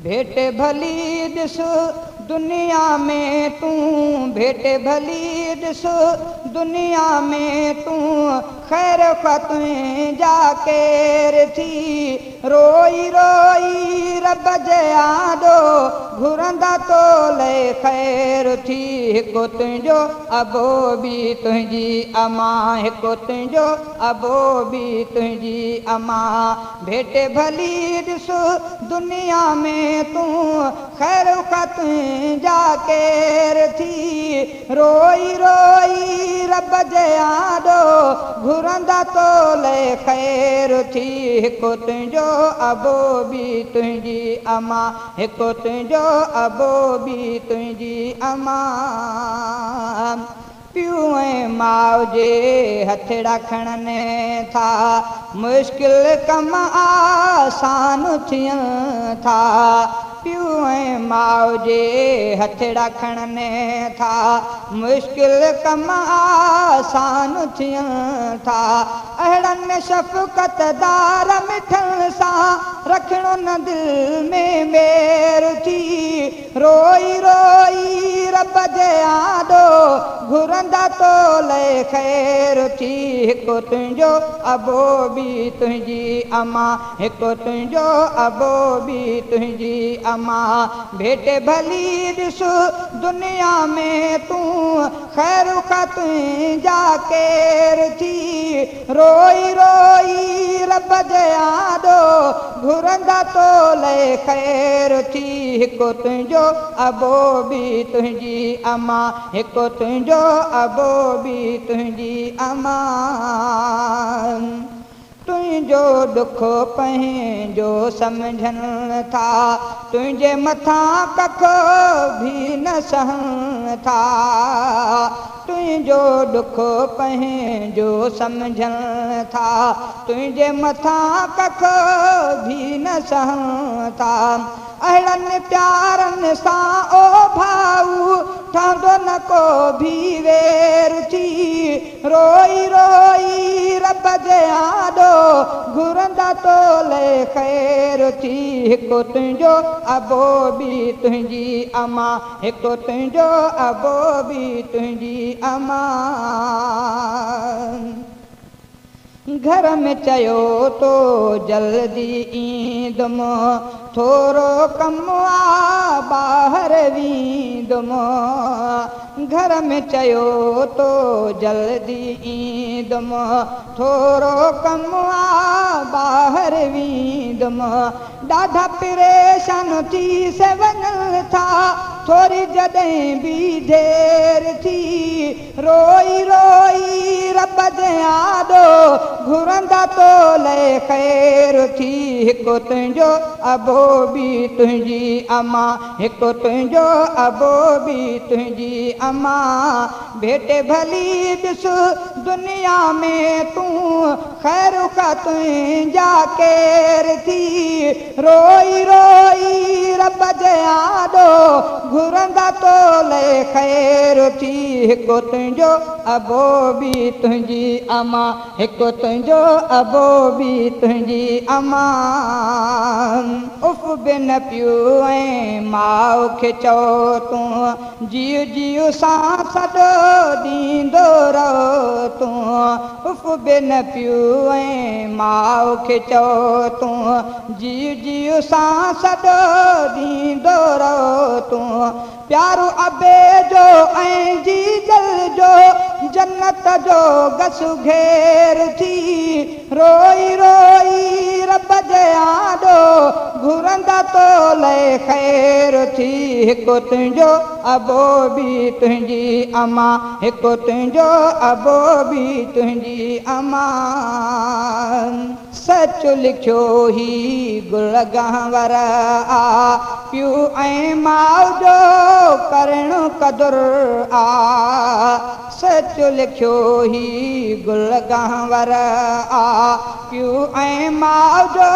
भेट भली ॾिस दुनिया में तूं, भेट भली ॾिस दुनिया में तूं, ख़ैर तुंहिंजा केर थी। रोई रोई रब जे आॾो घुरंदा तोले ख़ैर थी। हिकु तुंहिंजो अबो बि तुंहिंजी अमा, हिकु तुंहिंजो अबो बि तुंहिंजी अमा। भेट भली ॾिस दुनिया में तूं, ख़ैर तुंहिंजा केर थी। रोई रोई रब जे आॾो घुरंदा तोले ख़ैर थी। हिकु तुंहिंजो अबो बि तुंहिंजी अमा, हिकु तुंहिंजो अबो बि तुंहिंजी अमा। पियो ऐं माउ जे हथड़ा खणनि था, मुश्किल कम आसान थियनि था। पियो ऐं माउ जे हथड़ा खणनि था, मुश्किल कम आसान थियनि था। अहिड़नि शफ़क़तदार मिठनि सां रखिणो न दिलि में मेर थी। रोई रोई रब जे आॾो घुरंदा तोले ख़ैर थी। हिकु तुंहिंजो अबो बि तुंहिंजी अमा, हिकु तुंहिंजो अबो बि तुंहिंजी अमा। भेट भली ॾिस दुनिया में तूं, ख़ैर तुंहिंजा केर थी। रोई रोई रब जे आॾो घुरंदा तोले ख़ैर थी। हिकु तुंहिंजो अबो बि तुंहिंजी अमा, हिकु तुंहिंजो अबो बि तुंहिंजी अमा। तुंहिंजो ॾुख पंहिंजो सम्झनि था, तुंहिंजे मथां कख बि न सहनि था। तुंहिंजो ॾुख पंहिंजो सम्झनि था, तुंहिंजे मथां कख बि न सहनि था। अहिड़नि प्यारनि सां ओ भाऊ ठहंदो न को बि वेर थी। रोई रोई रब जे आॾो घुरंदा तोले ख़ैर थी। हिकु तुंहिंजो अबो बि तुंहिंजी अमा, हिकु तुंहिंजो अबो बि तुंहिंजी अमा। घर में चयो तो जल्दी ईंदुमि, थोरो कमु आहे ॿाहिरि वेंदुमि। घर में चयो तो जल्दी ईंदुमि, थोरो कमु आहे ॿाहिरि वेंदुमि। ॾाढा परेशान थी से वञनि था, थोरी जॾहिं बि देरि थी। रोई रोई रब जे आॾो घुरंदा तोले ख़ैर थी। हिकु तुंहिंजो अबो बि तुंहिंजी अमा, हिकु तुंहिंजो अबो बि तुंहिंजी अमा। भेट भली ॾिस दुनिया में तूं, ख़ैर तुंहिंजा केर थी। रोई रोई रब जे आॾो घुरंदा तोले ख़ैर थी। हिकु तुंहिंजो अबो बि तुंहिंजी अमा, हिकु तुंहिंजो अबो बि तुंहिंजी अमा। उफ़ बि न पियो ऐं माउ खे चओ तूं, जीउ जीउ सां सॾो ॾींदो रहो तूं। उफ़ बि न पियो ऐं माउ खे चओ तूं, जीउ जीउ सां सॾो ॾींदो रहो तूं। प्यारो अबे जो ऐं जीजल जो जन्नत जो गसु घेर थी। रोई रोई रब जे आॾो घुरंदा तोले ख़ैर थी। हिकु तुंहिंजो अबो बि तुंहिंजी अमा, हिकु तुंहिंजो अबो बि तुंहिंजी अमा। सच लिखियो ही गुल गहवर आ, पियो ऐं माउ जो करणु क़दुर आ। सच लिखियो ही गुल गहवर आ, पियो ऐं माउ जो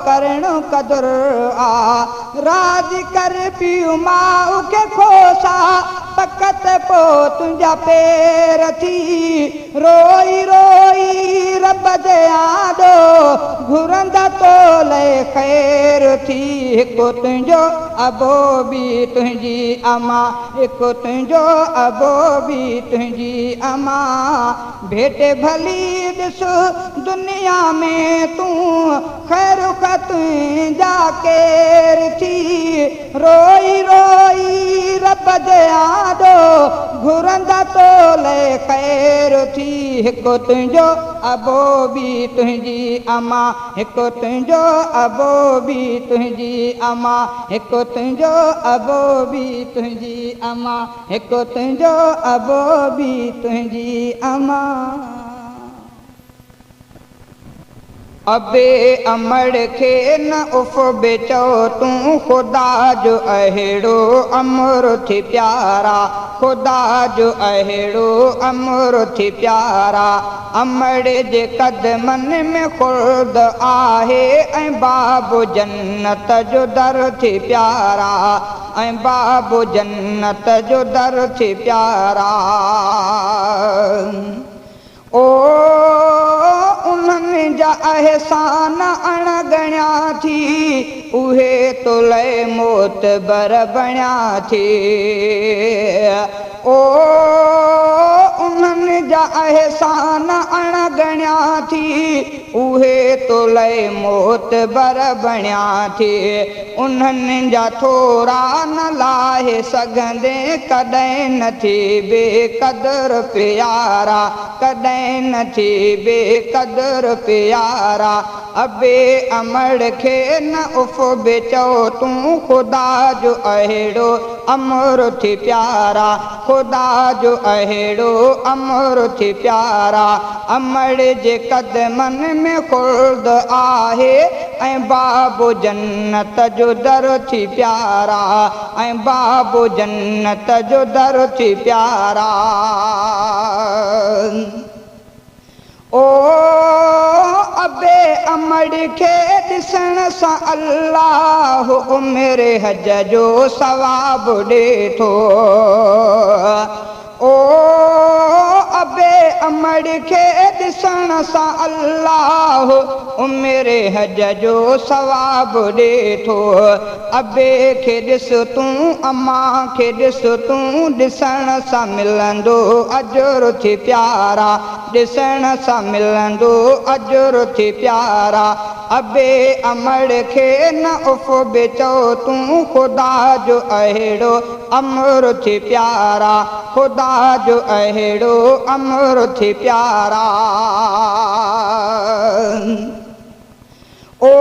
करणु क़दुर आ। राज कर पियो माउ खे खोसा, बकत पो तुंहिंजा पेर थी रोई रोई रब जे आॾो घुरंदा तोले ख़ैर थी हिकु तुंहिंजो अबो बि तुंहिंजी अमा हिकु तुंहिंजो अबो बि तुंहिंजी अमा भेटे भली ॾिस दुनिया में तूं ख़ैर तुंहिंजा केर थी रोई रोई रब जे आॾो घुरंदा तोले ख़ैर थी हिकु तुंहिंजो अबो बि तुंहिंजी अमा हिकु तुंहिंजो अबो बि तुंहिंजी अमा हिकु तुंहिंजो अबो बि तुंहिंजी अमा हिकु तुंहिंजो अबो बि तुंहिंजी अमा अबे अमड़ खे न उफ़ बि चओ तूं ख़ुदा जो अहिड़ो अमर थी प्यारा ख़ुदा जो अहिड़ो अमर थी प्यारा अमड़ जे क़दमनि में ख़ुर्द आहे ऐं बाबू जन्नत जो दर थी प्यारा ऐं बाबू जन्नत जो दर थी प्यारा ओ उन्हनि जा अहसान अणगणिया थी उहे तुले मोतबर बणिया थी ओ उन्हनि जा अहसान अणगणिया थी उहे तुले मोतबर बणिया थी उन्हनि जा थोरा न लाहे सघंदे कॾहिं न थी बेक़दर प्यारा कॾहिं न थी बेक़दर प्यारा अबे अमड़ खे न उफ़ बि चओ तूं ख़ुदा जो अहिड़ो अमर थी प्यारा ख़ुदा जो अहिड़ो अमर थी प्यारा अमड़ जे क़दमनि में ख़ुर्द आहे ऐं बाबू जन्नत जो दर थी प्यारा ऐं बाबू जन्नत जो दर थी प्यारा ओ अबे अमड़ खे ॾिसण सां अल्लाह उमिरि हज जो सवाब ॾे थो ओ अबे अमड़ खे ॾिसण सां अल्लाह उमिरि हज जो सवाब ॾे थो अबे खे ॾिस तूं अम्मा खे ॾिस तूं ॾिसण सां मिलंदो अजुर थी प्यारा ॾिसण सां मिलंदो अजुर थी प्यारा अबे अमड़ खे न उफ़ बि चओ तूं ख़ुदा जो अहिड़ो अमर थी प्यारा ख़ुदा जो अहिड़ो अमर थी प्यारा ओ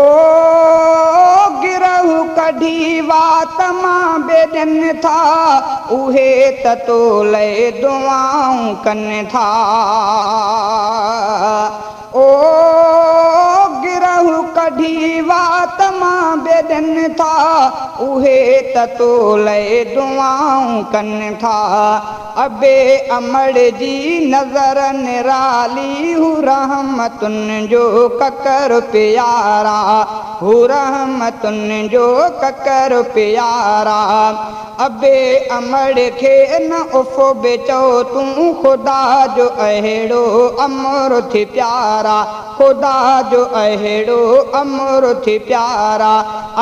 गिरहु कढी वात मां बेॾनि था उहे त तोले दुआऊं कनि था ओ गिरहु कढी वात मां बेॾनि था उहे त तोले दुआऊं कनि था अबे अमड़ जी नज़र निराली हू रहमतुनि जो ककर प्यारा हू रहमतुनि जो ककर प्यारा अबे अमड़ खे न उफ़ बि चओ तूं ख़ुदा जो अहिड़ो अमर थी प्यारा ख़ुदा जो अहिड़ो अमर थी प्यारा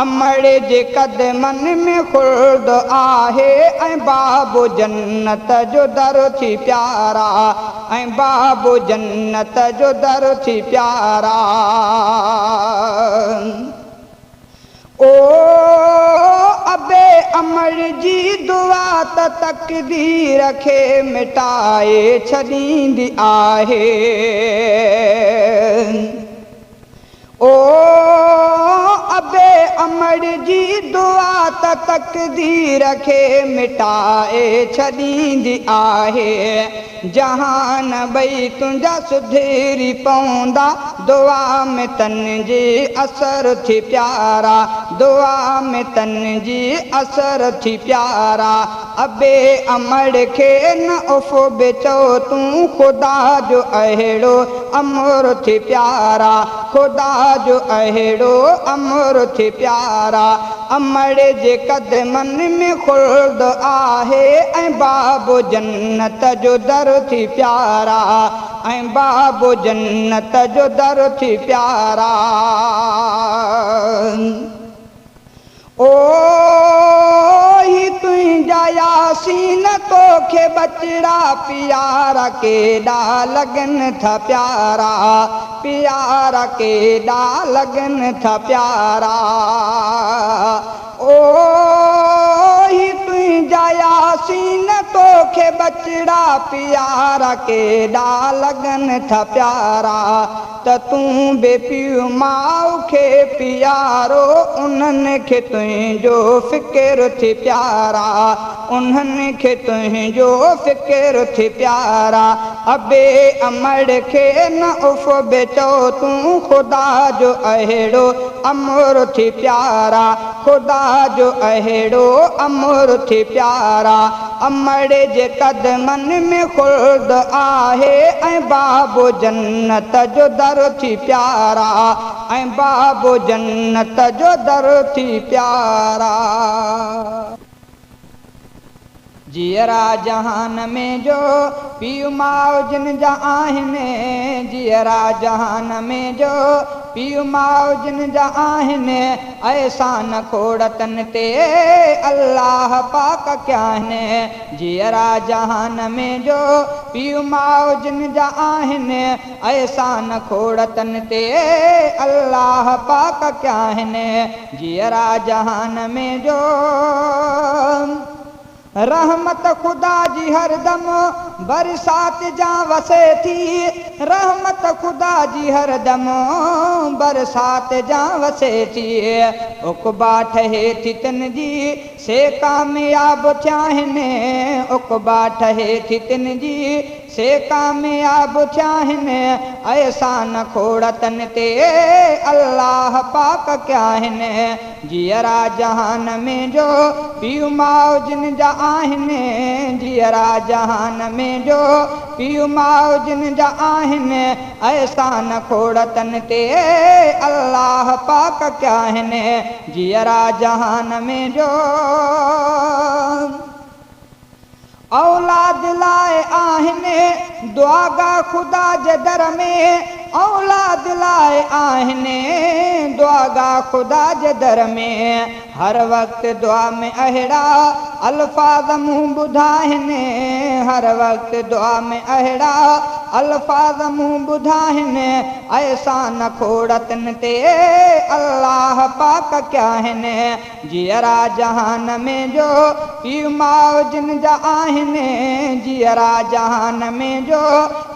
अमड़ जे क़दमनि में ख़ुर्द आहे ऐं बाबू जन्नत जो दर थी प्यारा ऐं बाबू जन्नत जो दर थी प्यारा ओ अबे अमड़ जी दुआ त तक़दीर खे मिटाए छॾींदी आहे ओ अबे अमड़ जी दुआ त तक़दीर खे मिटाए छॾींदी आहे जहान ॿई तुंहिंजा सुधरी पवंदा दुआ में तन जी असर थी प्यारा दुआ में तन जी असर थी प्यारा अबे अमड़ खे न उफ बेचो तूं ख़ुदा जो अहिड़ो अमर थी प्यारा ख़ुदा जो अहिड़ो अमर थी प्यारा अमड़ जे क़दमनि में ख़ुल्द आहे ऐं बाबो जन्नत जो दर थी प्यारा ऐं बाबो जन्नत जो दर थी प्यारा ओ ही तुंहिंजा यासीन तोखे बचड़ा प्यारा केॾा लॻनि था प्यारा प्यारा केॾा लॻनि था प्यारा ओ ही तुंहिंजा यासीन तोखे बचड़ा प्यारा केॾा लॻनि था प्यारा त तूं बे पीउ माउ खे प्यारो उन्हनि खे तुंहिंजो फ़िकिर थी प्यारा उन्हनि खे तुंहिंजो फ़िकिर थी प्यारा अबे अमड़ खे न उफ बेचो तूं ख़ुदा जो अहिड़ो अमर थी प्यारा ख़ुदा जो अहिड़ो अमर थी प्यारा अमड़ जे क़दमनि में ख़ुल्द आहे ऐं बाबो जन्नत जो दर थी प्यारा ऐं बाबो जन्नत जो दर थी प्यारा जियरा जहान में जो पीउ माउ जिन जा आहिनि जियरा जहान में जो पीउ माउ जिन जा आहिनि ऐसा न खोड़तन ते अल्लाह पाक क्या आहिनि जियरा जहान में जो पीउ माउ जिन जा आहिनि ऐसा न खोड़तन ते अल्लाह पाक क्या आहिनि जियरा जहान में जो रहमत खुदा जी हरदम बरसात जा वसे थी रहमत खुदा जी हरदम बरसात जा वसे थी उक़बा ठहे थी तिन जी से कामयाब थिया आहिनि उक़बा ठहे थी तिन जी से कामयाब थिया आहिनि ऐसा न खोड़तन ते अल्लाह पाक क्या आहिनि जियरा जहान में जो पीउ माउ जिन जा आहिनि जियरा जहान में जो पीउ माउ जिन जा आहिनि ऐसा न खोड़तन ते अल्लाह पाक क्या आहिनि जियरा जहान में जो औलाद लाए आहिनि दुआगा खुदा जे दर में औलाद लाए आहिनि दुआगा खुदा जे दर में हर वक्त दुआ में अहिड़ा अल्फाज़ मुंह ॿुधाइनि हर वक्त दुआ में अहिड़ा अल्फाज़ मुंह ॿुधाइनि ऐसा न खोड़तन ते अल्लाह पाक क्या आहिनि जियरा जहान में जो पीउ माउ जिन जा आहिनि जियरा जहान में जो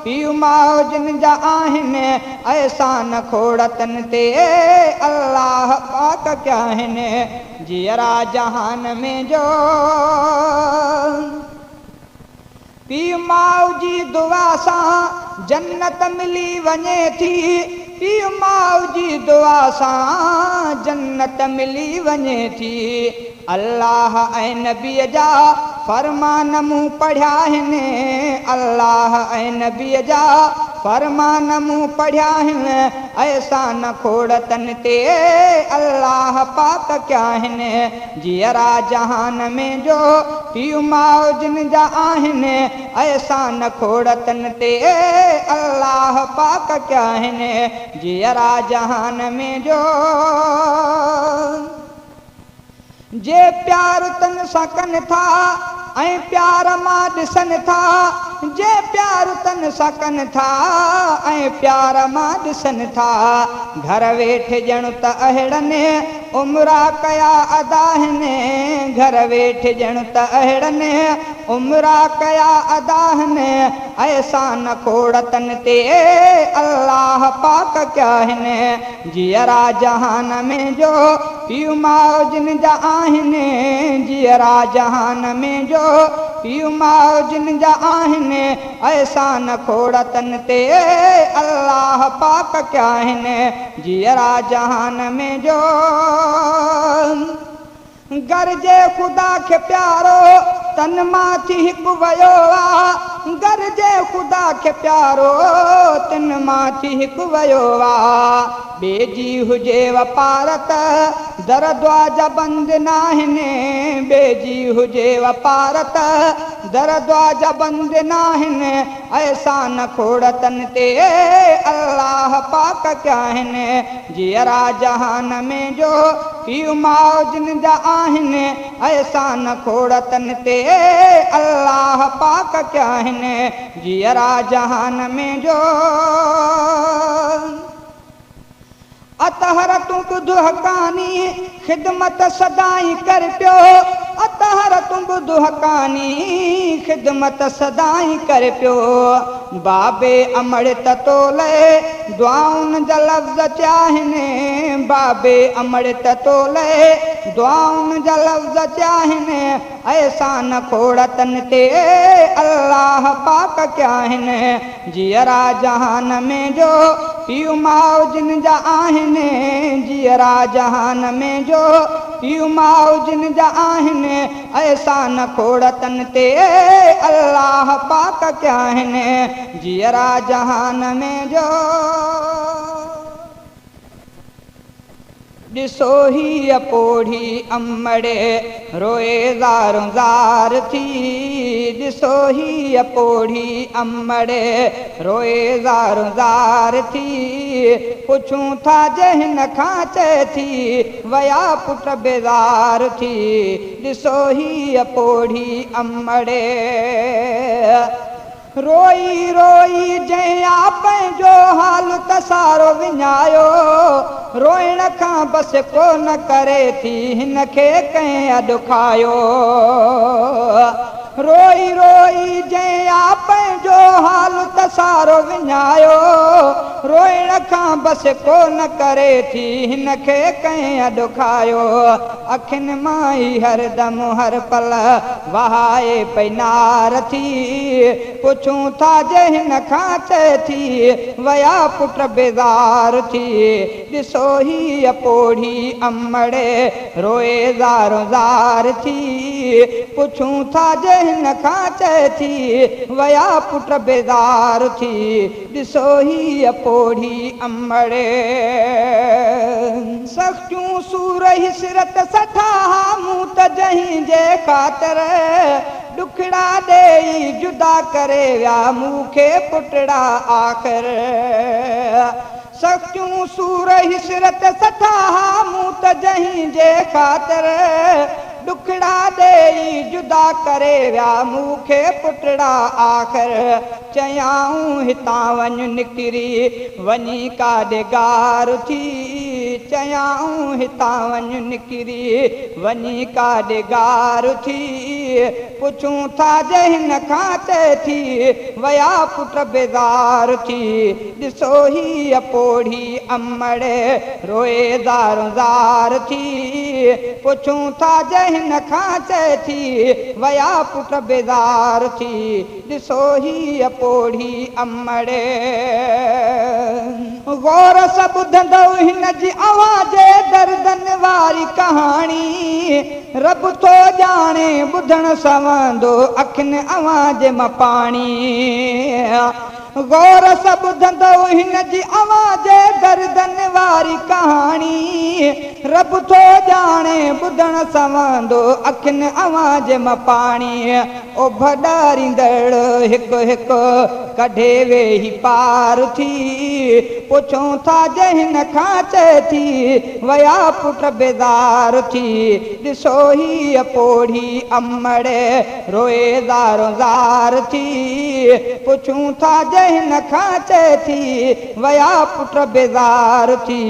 पीउ माउ जिन जा आहिनि ऐसा न खोड़तन ते अल्लाह पाक क्या आहिनि जियरा जहान में जो पीउ माउ जी दुआ सां जन्नत मिली वञे थी पीउ माउ जी दुआ सां जन्नत मिली वञे थी अल्लाह ऐं नबीअ जा फरमान मूं पढ़िया आहिनि अल्लाह ऐं नबीअ जा फरमान मूं पढ़िया आहिनि ऐसा न खोड़तन ते अल्लाह पाक क्या आहिनि जियरा जहान में जो पीउ माउ जिन जा आहिनि ऐसा न खोड़तन ते अल्लाह पाक क्या आहिनि जियरा जहान में जो जे प्यार तन सां कनि था ऐं प्यार मां ॾिसनि था जे प्यार तन सां कनि था ऐं प्यार मां ॾिसनि था घर वेठे ॼण त अहिड़नि उमिरा कया अदा आहिनि घर वेठे ॼण त अहिड़नि उमिरा कया अदा आहिनि ऐसा न खोड़तन ते अल्लाह पाक क्या आहिनि जियरा जहान में जो पीउ माउ जिन जा आहिनि जियरा जहान में जो पीउ माउ जिन जा आहिनि ऐसा न खोड़तन ते अल्लाह पाक क्या आहिनि जियरा जहान में जो गरजे ख़ुदा खे प्यारो तन मां थी हिकु वियो आहे। गरजे ख़ुदा खे प्यारो तन मां थी हिकु वियो आहे। ॿिए जी हुजे वपारत दर दरवाजा बंदि न आहिनि। ॿिए जी हुजे वपारत दर दरवाजा बंदि न आहिनि। ऐसा न खोड़तनि ते अल्लाह पाक कया आहिनि। जीअरा जहान में जो पीउ माउ जिन जा आहिनि। ऐसा न खोड़तनि ते अल्लाह पाक कया आहिनि। जीअरा जहान में जो अतहर तूं ॿुध हक़ानी ख़िदमत सदाई कर पियो। अतहर तूं ॿुध हक़ानी ख़िदमत सदाई कर पियो। बाबे अमृत तोले दुआउनि जा लफ़्ज़ चया आहिनि। बाबे अमृत तोले दुआउनि जा लफ़्ज़ चया आहिनि। ऐसा न खोड़तनि ते अल्लाह पाक कया आहिनि। जीअरा जहान में जो पीउ माउ जिन जा आहिनि। जीअरा जहान में जो पीउ माउ जिन जा आहिनि। ऐसा न खोड़तनि ते अल्लाह पाक कया आहिनि। जीअरा जहान में जो ॾिसो ही पोढ़ी अमड़े रोए ज़ारो ज़ार थी। ॾिसो ही पोढ़ी अमड़े रोए ज़ारो ज़ार थी। पुछूं था जहिन खां चए थी वया पुट बेज़ार थी। ॾिसो ही पोढ़ी अमड़े रोई रोई जंहिं पंहिंजो हाल तसारो विञायो। रोइण खां बसि को न करे थी हिन खे कंहिं अॾु खायो। रोई रोई जंहिं पंहिंजो हाल तसारो विञायो। रोइण खां बसि को न करे थी हिन खे कंहिं अॾु खायो। अखियुनि मां ई हरदम हर पल वहाए पई नार थी। पुछूं था जहिन खां चए थी वया पुट बेज़ार थी। ॾिसो ही पोढ़ी अमड़े रोए ज़ारो ज़ार थी। पुछूं था जहिन खां चए थी वया पुट बेज़ार थी। ॾिसो ही पोढ़ी अमड़े सख़्तियूं सूर हिसरत सठा मूं त जहीं जे ख़ातिर। ॾुखड़ा ॾेई जुदा करे विया मूंखे पुटड़ा आख़िर। सख़्तियूं सूर हिसरत सठा मूं त जहीं जे ख़ातिर। ॾुखड़ा ॾेई जुदा करे विया मूंखे पुटड़ा आख़िर। चयाऊं हितां वञ निकिरी वञी काॾे गार थी। चयाऊं हितां वञ निकिरी वञी काॾे गार थी। पुछूं था जहिन खां चए थी वया पुट बेज़ार थी। ॾिसो ही पोढ़ी अमड़े रोए ज़ारो ज़ार थी। पुछूं था जहिन खां चए थी वया पुट बेज़ार थी। ॾिसो ही पोढ़ी अमड़े गौर सां ॿुधंदो हिन जी आवाज़ दर्दनि वारी कहाणी। रब थो ॼाणे ॿुधण सवंदो अखियुनि आवाज़ मां पाणी। गौर सां ॿुधंदो हिन जी आवाज़ दर्दनि वारी कहाणी। रब थो ॼाणे ॿुधण सवंदो अखियुनि आवाज़ मां पाणी। ओ भॾारींदड़ हिकु हिकु कढे वेही पार थी। पुछूं था जहिन खां चए थी वया पुट बेज़ार थी। ॾिसो ही पोढ़ी अमड़े रोए ज़ारो ज़ार थी। पुछूं था जहिन खां चए थी वया पुट बेज़ार थी।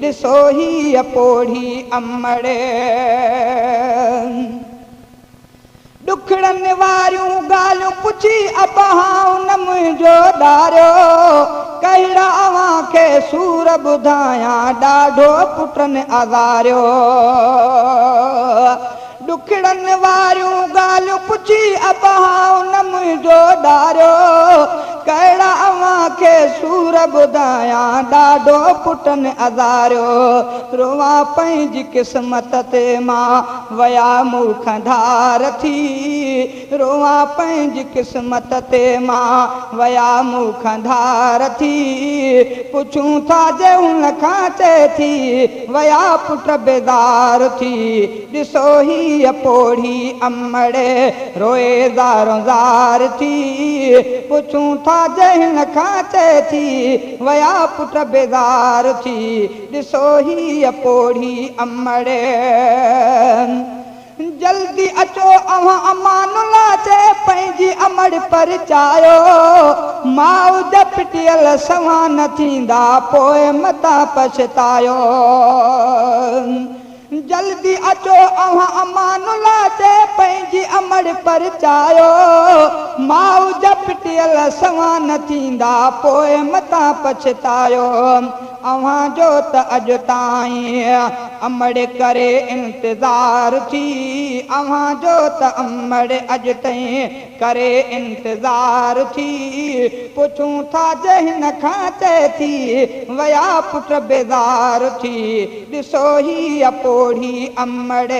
ॾिसो ही पोढ़ी अमड़े ॾुखड़नि वारियूं ॻाल्हियूं पुछी अबाऊं न मुंहिंजो ॾारियो। कहिड़ा अव्हां खे सूर ॿुधायां ॾाढो पुटनि आज़ारियो। ॾुखड़नि वारियूं ॻाल्हियूं पुछी अबाऊं न मुंहिंजो ॾारियो। कहिड़ा अव्हां खे सूर ॿुधायां ॾाढो पुटनि अज़ारियो रोवां पंहिंजी क़िस्मत ते मां वया मूर्ख धार थी रोवां पंहिंजी क़िस्मत ते मां वया मूर्ख धार थी पुछूं था जे हुन खां चए थी वया पुट बेदार थी ॾिसो ही पोढ़ी अमड़े रोए ज़ारो ज़ार थी पुछूं था जे हिन खां चए थी वया पुट बेदार थी ॾिसो ही पोढ़ी अमड़े जल्दी अचो अव्हां अमानुल्ला चए पंहिंजी अमड़ परचायो माउ जा पिटियल सवां न थींदा पोइ मता पछतायो जल्दी अचो अव्हां अमानुल्ला चए पंहिंजी अमड़ परचायो माउ जा पिटियल सवां न थींदा पोइ मता पछतायो अव्हां जो त अॼु ताईं अमड़ करे इंतज़ार थी अव्हां जो त अमड़ अॼु ताईं करे इंतज़ार थी पुछूं था जे हिन खां चए थी वया पुट बेज़ार थी ॾिसो ही पोढ़ी अमड़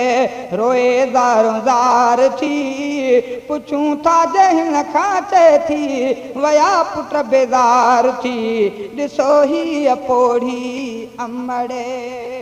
रोए ज़ारो ज़ार थी पुछूं था जे हिन खां चए थी वया पुट बेज़ार थी ॾिसो ही पोढ़ी अमड़